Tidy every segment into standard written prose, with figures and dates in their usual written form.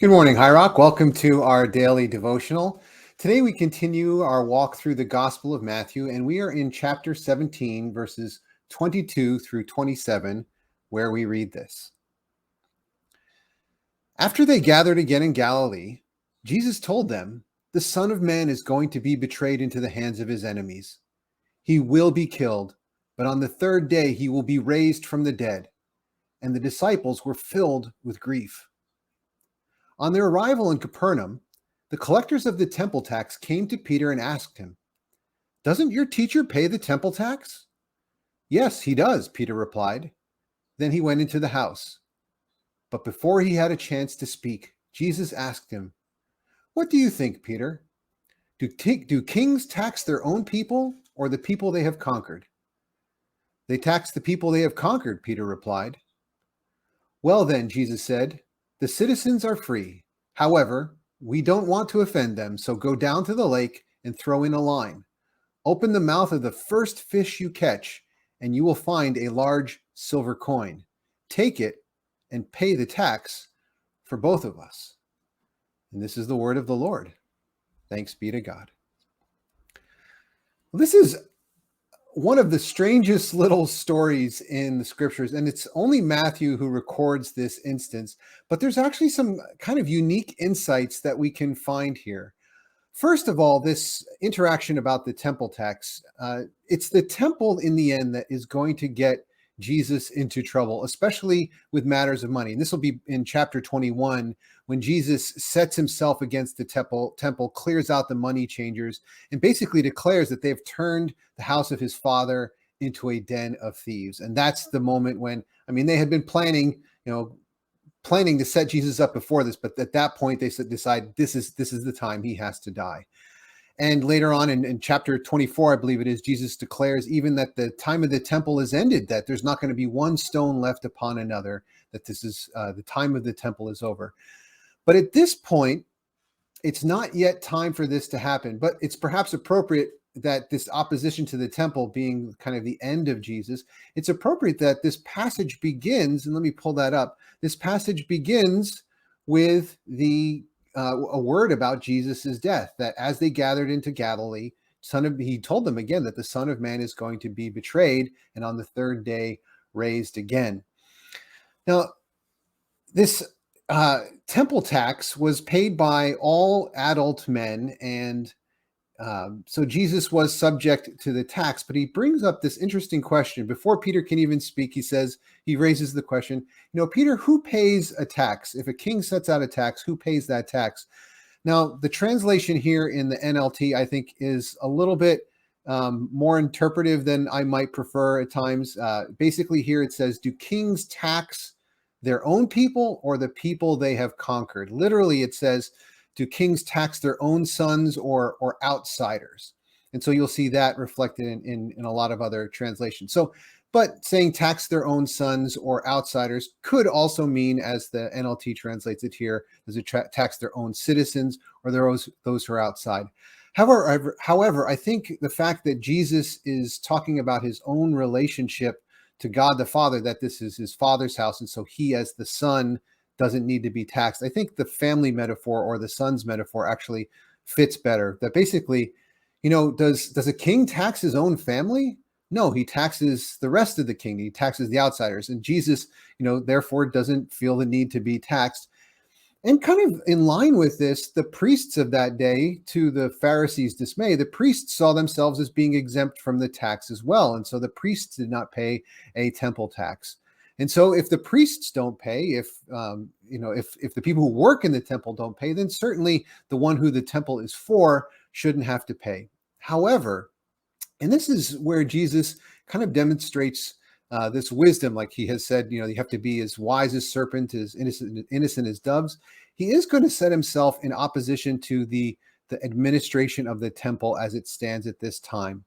Good morning, High Rock. Welcome to our daily devotional. Today we continue our walk through the Gospel of Matthew, and we are in chapter 17, verses 22 through 27, where we read this. After they gathered again in Galilee, Jesus told them, "The Son of Man is going to be betrayed into the hands of his enemies. He will be killed, but on the third day he will be raised from the dead." And the disciples were filled with grief. On their arrival in Capernaum, the collectors of the temple tax came to Peter and asked him, "Doesn't your teacher pay the temple tax?" "Yes, he does," Peter replied. Then he went into the house. But before he had a chance to speak, Jesus asked him, "What do you think, Peter? Do kings tax their own people or the people they have conquered?" "They tax the people they have conquered," Peter replied. "Well then," Jesus said, "the citizens are free. However, we don't want to offend them, so go down to the lake and throw in a line. Open the mouth of the first fish you catch, and you will find a large silver coin. Take it and pay the tax for both of us." And this is the word of the Lord. Thanks be to God. This is one of the strangest little stories in the scriptures, and it's only Matthew who records this instance, but there's actually some kind of unique insights that we can find here. First of all, this interaction about the temple tax, it's the temple in the end that is going to get Jesus into trouble, especially with matters of money. And this will be in chapter 21 when Jesus sets himself against the temple, clears out the money changers, and basically declares that they've turned the house of his father into a den of thieves. And that's the moment when, they had been planning to set Jesus up before this, but at that point they decide this is the time he has to die. And later on in chapter 24, I believe it is, Jesus declares even that the time of the temple is ended, that there's not going to be one stone left upon another, that this is the time of the temple is over. But at this point, it's not yet time for this to happen, but it's perhaps appropriate that this opposition to the temple being kind of the end of Jesus, it's appropriate that this passage begins, and let me pull that up. This passage begins with a word about Jesus's death, that as they gathered into Galilee, he told them again that the Son of Man is going to be betrayed and on the third day raised again. Now, this temple tax was paid by all adult men, and so Jesus was subject to the tax, but he brings up this interesting question. Before Peter can even speak, he raises the question, Peter, who pays a tax? If a king sets out a tax, who pays that tax? Now, the translation here in the NLT, I think, is a little bit more interpretive than I might prefer at times. Basically here it says, do kings tax their own people or the people they have conquered? Literally, it says, do kings tax their own sons or outsiders? And so you'll see that reflected in a lot of other translations. But saying tax their own sons or outsiders could also mean, as the NLT translates it here, does it tax their own citizens or those who are outside? However, I think the fact that Jesus is talking about his own relationship to God the Father, that this is his Father's house, and so he as the Son doesn't need to be taxed. I think the family metaphor or the son's metaphor actually fits better. That basically, does a king tax his own family? No, he taxes the rest of the kingdom. He taxes the outsiders. And Jesus, therefore doesn't feel the need to be taxed. And kind of in line with this, the priests of that day, to the Pharisees' dismay, the priests saw themselves as being exempt from the tax as well. And so the priests did not pay a temple tax. And so if the priests don't pay, if the people who work in the temple don't pay, then certainly the one who the temple is for shouldn't have to pay. However, and this is where Jesus kind of demonstrates this wisdom, like he has said, you have to be as wise as serpent, as innocent as doves. He is going to set himself in opposition to the administration of the temple as it stands at this time.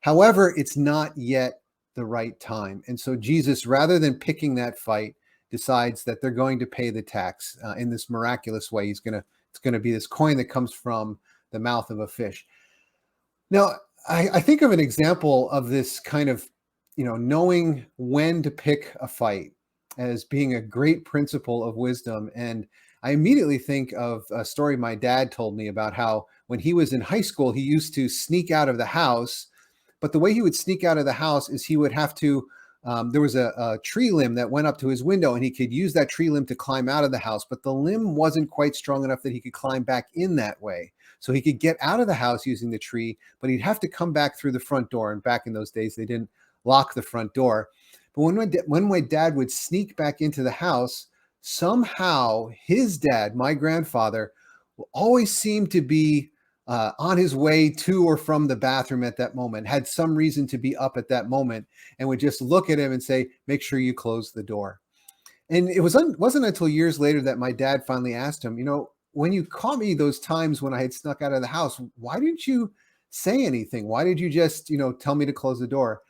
However, it's not yet the right time. And so Jesus, rather than picking that fight, decides that they're going to pay the tax in this miraculous way. It's going to be this coin that comes from the mouth of a fish. Now, I think of an example of this kind of, knowing when to pick a fight as being a great principle of wisdom. And I immediately think of a story my dad told me about how when he was in high school, he used to sneak out of the house. But the way he would sneak out of the house is he would have to, there was a tree limb that went up to his window, and he could use that tree limb to climb out of the house. But the limb wasn't quite strong enough that he could climb back in that way. So he could get out of the house using the tree, but he'd have to come back through the front door. And back in those days, they didn't lock the front door. But when my dad would sneak back into the house, somehow his dad, my grandfather, always seemed to be on his way to or from the bathroom at that moment, had some reason to be up at that moment, and would just look at him and say, "Make sure you close the door." And it wasn't until years later that my dad finally asked him, when you caught me those times when I had snuck out of the house, why didn't you say anything? Why did you just, tell me to close the door?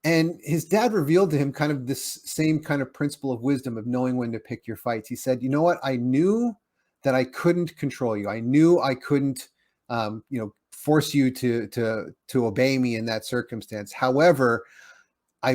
And his dad revealed to him kind of this same kind of principle of wisdom of knowing when to pick your fights. He said, "You know what? I knew that I couldn't control you. I knew I couldn't, force you to obey me in that circumstance. However,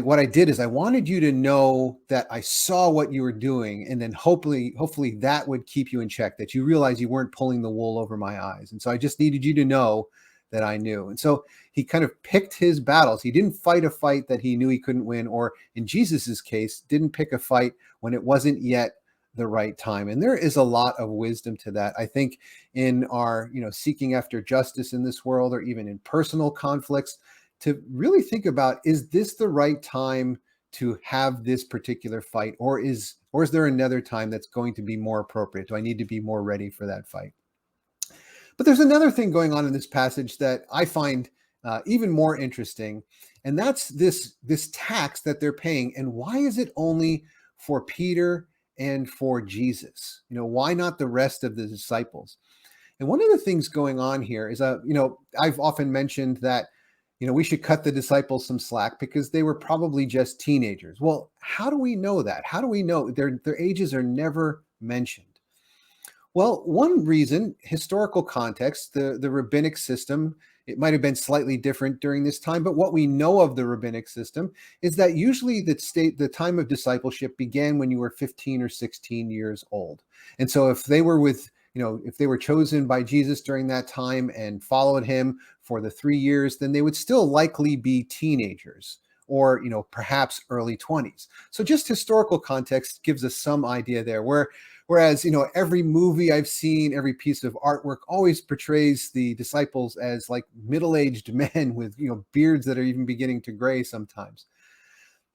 what I did is I wanted you to know that I saw what you were doing, and then hopefully that would keep you in check, that you realize you weren't pulling the wool over my eyes. And so I just needed you to know that I knew." And so he kind of picked his battles. He didn't fight a fight that he knew he couldn't win, or in Jesus's case, didn't pick a fight when it wasn't yet the right time. And there is a lot of wisdom to that. I think in our, seeking after justice in this world, or even in personal conflicts, to really think about, is this the right time to have this particular fight, or is there another time that's going to be more appropriate? Do I need to be more ready for that fight? But there's another thing going on in this passage that I find even more interesting, and that's this tax that they're paying. And why is it only for Peter and for Jesus? Why not the rest of the disciples? And one of the things going on here is, I've often mentioned that, we should cut the disciples some slack because they were probably just teenagers. Well, how do we know that? How do we know their ages are never mentioned? Well, one reason, historical context, the rabbinic system, it might have been slightly different during this time, but what we know of the rabbinic system is that usually the time of discipleship began when you were 15 or 16 years old. And so if they were if they were chosen by Jesus during that time and followed him for the 3 years, then they would still likely be teenagers, or, perhaps early 20s. So just historical context gives us some idea there. Whereas, every movie I've seen, every piece of artwork always portrays the disciples as like middle-aged men with, beards that are even beginning to gray sometimes.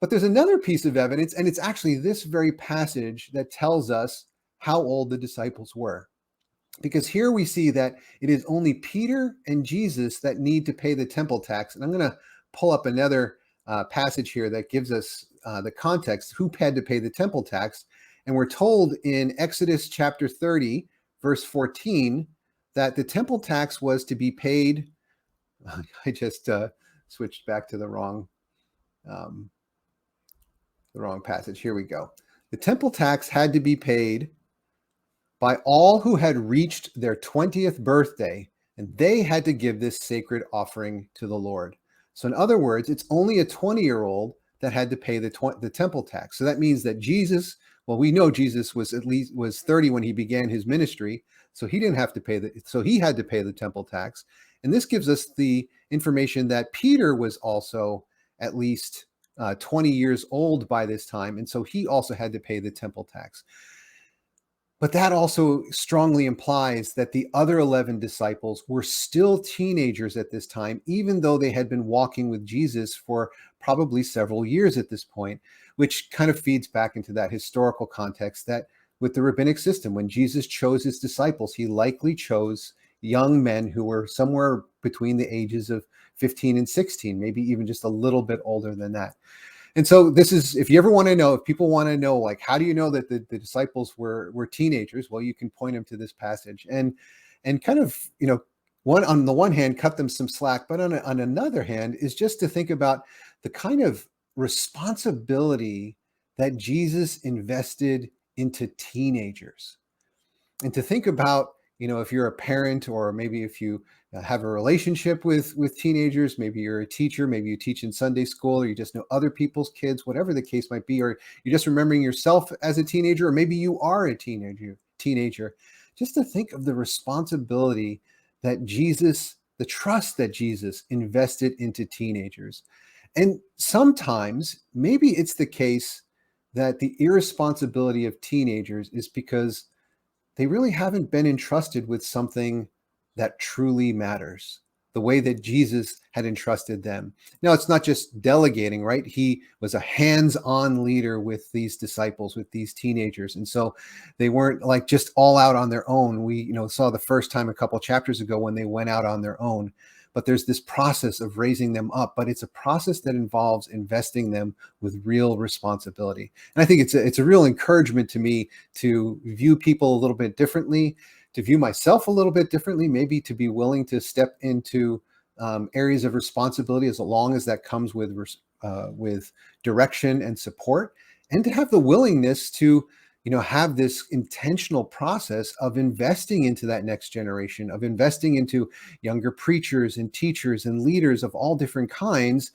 But there's another piece of evidence, and it's actually this very passage that tells us how old the disciples were. Because here we see that it is only Peter and Jesus that need to pay the temple tax. And I'm going to pull up another passage here that gives us the context, who had to pay the temple tax. And we're told in Exodus chapter 30, verse 14, that the temple tax was to be paid. I just switched back to the wrong passage. Here we go. The temple tax had to be paid by all who had reached their 20th birthday, and they had to give this sacred offering to the Lord. So in other words, it's only a 20-year-old that had to pay the temple tax. So that means that Jesus, well, we know Jesus was 30 when he began his ministry, so he didn't have to pay so he had to pay the temple tax. And this gives us the information that Peter was also at least 20 years old by this time, and so he also had to pay the temple tax. But that also strongly implies that the other 11 disciples were still teenagers at this time, even though they had been walking with Jesus for probably several years at this point, which kind of feeds back into that historical context that with the rabbinic system, when Jesus chose his disciples, he likely chose young men who were somewhere between the ages of 15 and 16, maybe even just a little bit older than that. And so this is, if you ever want to know, if people want to know, like, how do you know that the disciples were teenagers? Well, you can point them to this passage and kind of, on the one hand, cut them some slack, but on another hand is just to think about the kind of responsibility that Jesus invested into teenagers. And to think about, if you're a parent, or maybe if you have a relationship with teenagers, maybe you're a teacher, maybe you teach in Sunday school, or you just know other people's kids, whatever the case might be, or you're just remembering yourself as a teenager, or maybe you are a teenager teenager, just to think of the responsibility that Jesus, the trust that Jesus invested into teenagers. And sometimes maybe it's the case that the irresponsibility of teenagers is because they really haven't been entrusted with something that truly matters, the way that Jesus had entrusted them. Now, it's not just delegating, right? He was a hands on leader with these disciples, with these teenagers. And so they weren't like just all out on their own. We, saw the first time a couple chapters ago when they went out on their own. But there's this process of raising them up, but it's a process that involves investing them with real responsibility. And I think it's a real encouragement to me to view people a little bit differently, to view myself a little bit differently, maybe to be willing to step into areas of responsibility as long as that comes with direction and support, and to have the willingness to have this intentional process of investing into that next generation, of investing into younger preachers and teachers and leaders of all different kinds,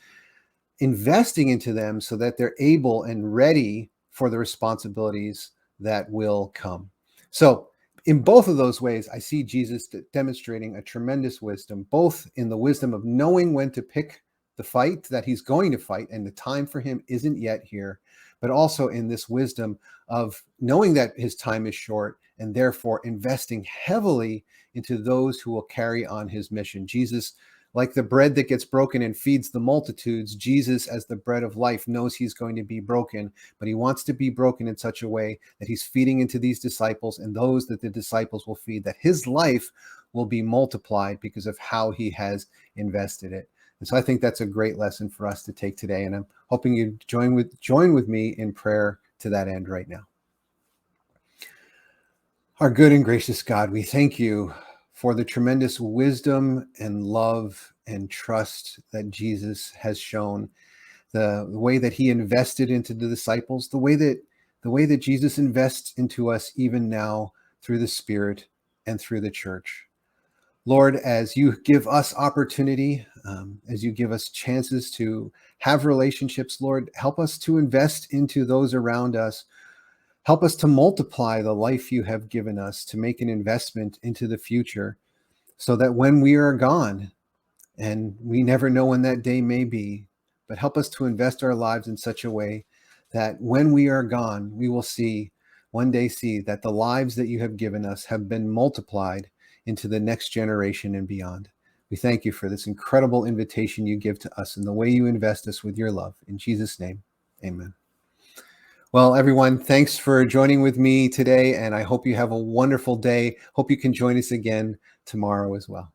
investing into them so that they're able and ready for the responsibilities that will come. So in both of those ways, I see Jesus demonstrating a tremendous wisdom, both in the wisdom of knowing when to pick the fight that he's going to fight, and the time for him isn't yet here, but also in this wisdom of knowing that his time is short and therefore investing heavily into those who will carry on his mission. Jesus, like the bread that gets broken and feeds the multitudes, Jesus, as the bread of life, knows he's going to be broken, but he wants to be broken in such a way that he's feeding into these disciples and those that the disciples will feed, that his life will be multiplied because of how he has invested it. And so I think that's a great lesson for us to take today. And I'm hoping you join with me in prayer to that end right now. Our good and gracious God, we thank you for the tremendous wisdom and love and trust that Jesus has shown, the way that he invested into the disciples, the way that Jesus invests into us even now through the Spirit and through the church. Lord, as you give us opportunity, as you give us chances to have relationships, Lord, help us to invest into those around us. Help us to multiply the life you have given us, to make an investment into the future, so that when we are gone, and we never know when that day may be, but help us to invest our lives in such a way that when we are gone, we will one day see that the lives that you have given us have been multiplied into the next generation and beyond. We thank you for this incredible invitation you give to us and the way you invest us with your love. In Jesus' name, amen. Well, everyone, thanks for joining with me today, and I hope you have a wonderful day. Hope you can join us again tomorrow as well.